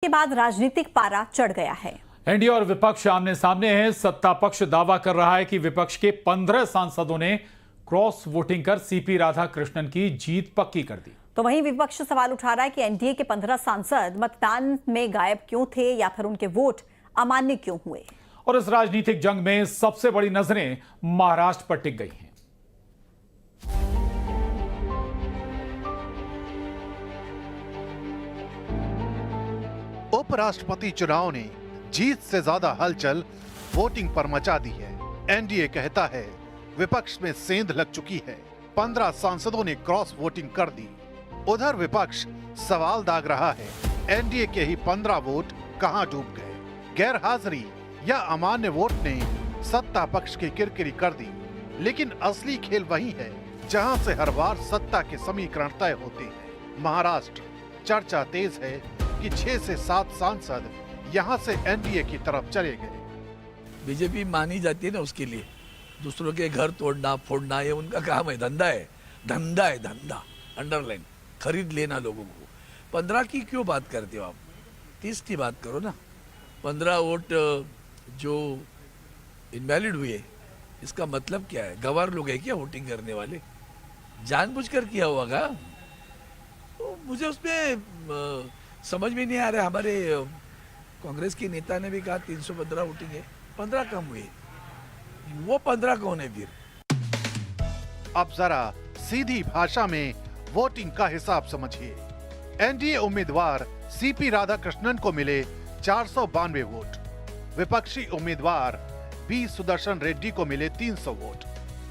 के बाद राजनीतिक पारा चढ़ गया है। एनडीए और विपक्ष आमने सामने हैं। सत्ता पक्ष दावा कर रहा है कि विपक्ष के 15 सांसदों ने क्रॉस वोटिंग कर सीपी राधाकृष्णन की जीत पक्की कर दी। तो वहीं विपक्ष सवाल उठा रहा है कि एनडीए के 15 सांसद मतदान में गायब क्यों थे या फिर उनके वोट अमान्य क्यों हुए। और इस राजनीतिक जंग में सबसे बड़ी नजरें महाराष्ट्र पर टिक गई हैं। उपराष्ट्रपति चुनाव ने जीत से ज्यादा हलचल वोटिंग पर मचा दी है। एनडीए कहता है विपक्ष में सेंध लग चुकी है, 15 सांसदों ने क्रॉस वोटिंग कर दी। उधर विपक्ष सवाल दाग रहा है, एनडीए के ही 15 वोट कहां डूब गए। गैर हाजिरी या अमान्य वोट ने सत्ता पक्ष की किरकिरी कर दी। लेकिन असली खेल वही है जहां से हर बार सत्ता के समीकरण तय होते हैं। महाराष्ट्र चर्चा तेज है कि 6 से 7 सांसद यहां से एनडीए की तरफ चले गए। बीजेपी मानी जाती है ना उसके लिए, दूसरों के घर तोड़ना फोड़ना ये उनका काम है, धंधा है, धंधा अंडरलाइन खरीद लेना लोगों को। 15 की क्यों बात करते हो आप, 30 की बात करो ना। 15 वोट जो इनवैलिड हुए इसका मतलब क्या है? गवार लोग है क्या वोटिंग करने वाले? जानबूझकर किया होगा। तो मुझे उसमें समझ में नहीं आ रहा। हमारे कांग्रेस के नेता ने भी कहा 315 वोटिंग है, 15 कम हुए। वो 15 कौन है फिर? अब जरा सीधी भाषा में वोटिंग का हिसाब समझिए। एनडीए उम्मीदवार सीपी राधाकृष्णन को मिले 492 वोट, विपक्षी उम्मीदवार बी सुदर्शन रेड्डी को मिले 300 वोट,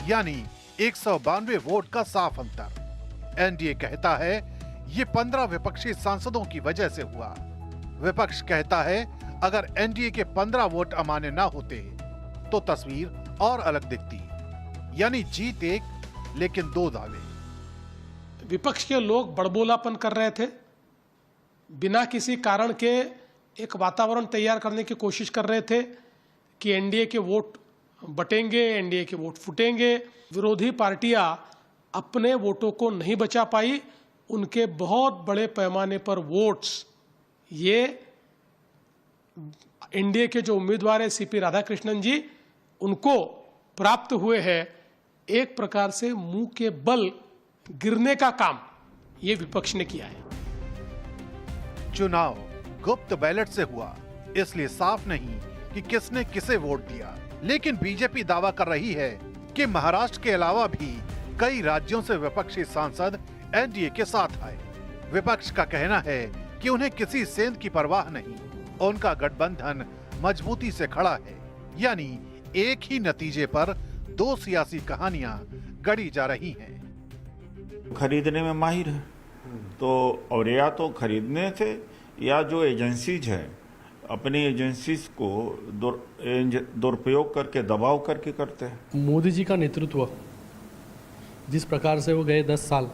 यानी 192 वोट का साफ अंतर। एनडीए कहता है ये 15 विपक्षी सांसदों की वजह से हुआ। विपक्ष कहता है अगर एनडीए के 15 वोट अमान्य ना होते तो तस्वीर और अलग दिखती, यानी जीत एक लेकिन 2 दावे। विपक्ष के लोग बड़बोलापन कर रहे थे, बिना किसी कारण के एक वातावरण तैयार करने की कोशिश कर रहे थे कि एनडीए के वोट बटेंगे, एनडीए के वोट फूटेंगे। विरोधी पार्टियां अपने वोटों को नहीं बचा पाई, उनके बहुत बड़े पैमाने पर वोट्स ये एनडीए के जो उम्मीदवार है सीपी राधाकृष्णन जी, उनको प्राप्त हुए हैं। एक प्रकार से मुंह के बल गिरने का काम ये विपक्ष ने किया है। चुनाव गुप्त बैलेट से हुआ, इसलिए साफ नहीं कि किसने किसे वोट दिया। लेकिन बीजेपी दावा कर रही है कि महाराष्ट्र के अलावा भी कई राज्यों से विपक्षी सांसद एनडीए के साथ आए। विपक्ष का कहना है कि उन्हें किसी सेंध की परवाह नहीं, उनका गठबंधन मजबूती से खड़ा है। यानी एक ही नतीजे पर 2 सियासी कहानियां गढ़ी जा रही हैं। खरीदने में माहिर है तो, और या तो खरीदने से या जो एजेंसीज है अपनी एजेंसीज को दुरुपयोग करके दबाव करके करते हैं। मोदी जी का नेतृत्व जिस प्रकार से वो गए 10 साल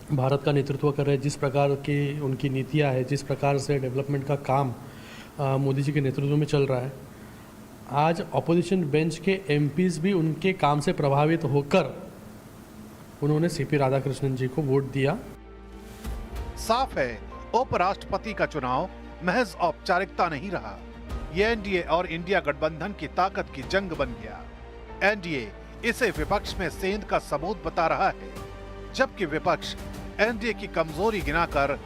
भारत का नेतृत्व कर रहे हैं, जिस प्रकार की उनकी नीतियां है, जिस प्रकार से डेवलपमेंट का काम मोदी जी के नेतृत्व में चल रहा है, आज अपोजिशन बेंच के एमपीज भी उनके काम से प्रभावित होकर उन्होंने सीपी राधाकृष्णन जी को वोट दिया। साफ है उपराष्ट्रपति का चुनाव महज औपचारिकता नहीं रहा, ये एनडीए और इंडिया गठबंधन की ताकत की जंग बन गया। एनडीए इसे विपक्ष में सेंध का सबूत बता रहा है, जबकि विपक्ष एनडीए की कमजोरी गिनाकर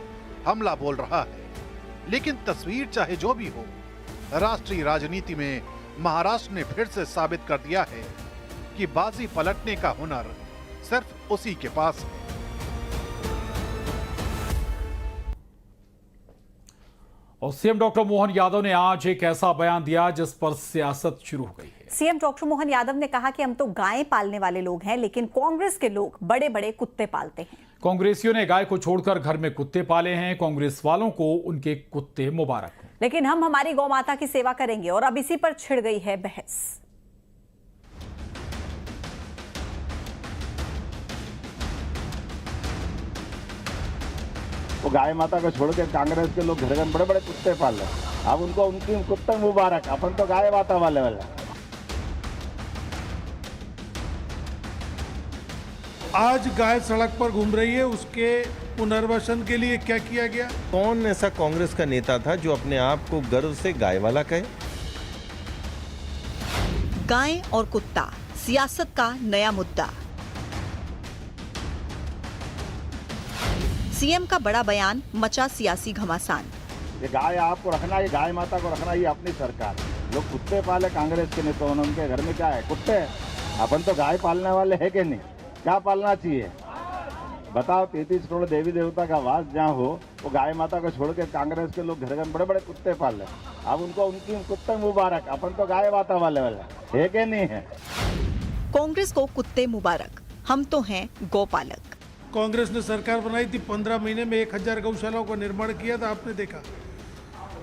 हमला बोल रहा है। लेकिन तस्वीर चाहे जो भी हो, राष्ट्रीय राजनीति में महाराष्ट्र ने फिर से साबित कर दिया है कि बाजी पलटने का हुनर सिर्फ उसी के पास है। और सीएम डॉक्टर मोहन यादव ने आज एक ऐसा बयान दिया जिस पर सियासत शुरू हो गई है। सीएम डॉक्टर मोहन यादव ने कहा कि हम तो गायें पालने वाले लोग हैं, लेकिन कांग्रेस के लोग बड़े बड़े कुत्ते पालते हैं। कांग्रेसियों ने गाय को छोड़कर घर में कुत्ते पाले हैं। कांग्रेस वालों को उनके कुत्ते मुबारक हों। लेकिन हम हमारी गौ माता की सेवा करेंगे। और अब इसी पर छिड़ गई है बहस। वो गाय माता को छोड़ के कांग्रेस के लोग घर घर बड़े बड़े कुत्ते पाल रहे हैं। अब उनको उनकी कुत्ते मुबारक, अपन तो गाय माता वाले। आज गाय सड़क पर घूम रही है, उसके पुनर्वासन के लिए क्या किया गया? कौन ऐसा कांग्रेस का नेता था जो अपने आप को गर्व से गाय वाला कहे? गाय और कुत्ता सियासत का नया मुद्दा। सीएम का बड़ा बयान मचा सियासी घमासान। ये गाय आपको रखना, ये गाय माता को रखना, ये अपनी सरकार। लोग कुत्ते पाले कांग्रेस के नेता, उनके घर में क्या है? कुत्ते। अपन तो गाय पालने वाले है कि नहीं? क्या पालना चाहिए बताओ? 33 करोड़ देवी देवता का वास जहाँ हो, वो गाय माता को छोड़ के कांग्रेस के लोग घर घर बड़े बड़े कुत्ते पाल रहे। अब उनको उनकी कुत्ते मुबारक। अपन तो गाय माता वाले है कि नहीं है? कांग्रेस को कुत्ते मुबारक, हम तो हैं गौपालक। कांग्रेस ने सरकार बनाई थी, 15 महीने में 1000 गौशालाओं का निर्माण किया था, आपने देखा।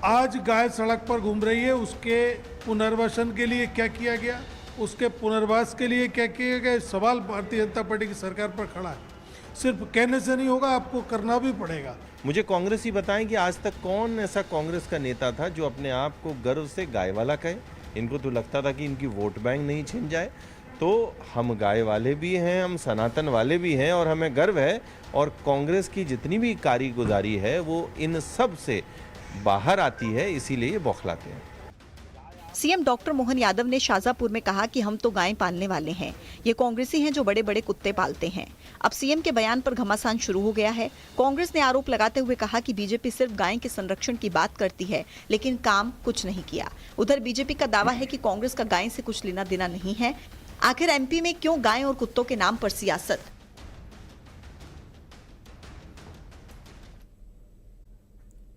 आज गाय सड़क पर घूम रही है, उसके पुनर्वासन के लिए क्या किया गया, उसके पुनर्वास के लिए क्या किया गया, सवाल भारतीय जनता पार्टी की सरकार पर खड़ा है। सिर्फ कहने से नहीं होगा, आपको करना भी पड़ेगा। मुझे कांग्रेस ही बताएं कि आज तक कौन ऐसा कांग्रेस का नेता था जो अपने आप को गर्व से गाय वाला कहे? इनको तो लगता था कि इनकी वोट बैंक नहीं छिन जाए। तो हम गाय वाले भी हैं, हम सनातन वाले भी हैं और हमें गर्व है। और कांग्रेस की जितनी भी कारीगुजारी है वो इन सब से बाहर आती है, इसीलिए ये बौखलाते हैं। सीएम डॉक्टर मोहन यादव ने शाजापुर में कहा कि हम तो गाय पालने वाले हैं, ये कांग्रेसी हैं जो बड़े बड़े कुत्ते पालते हैं। अब सीएम के बयान पर घमासान शुरू हो गया है। कांग्रेस ने आरोप लगाते हुए कहा कि बीजेपी सिर्फ गाय के संरक्षण की बात करती है लेकिन काम कुछ नहीं किया। उधर बीजेपी का दावा है कि कांग्रेस का गाय से कुछ लेना देना नहीं है। आखिर एमपी में क्यों गाय और कुत्तों के नाम पर सियासत?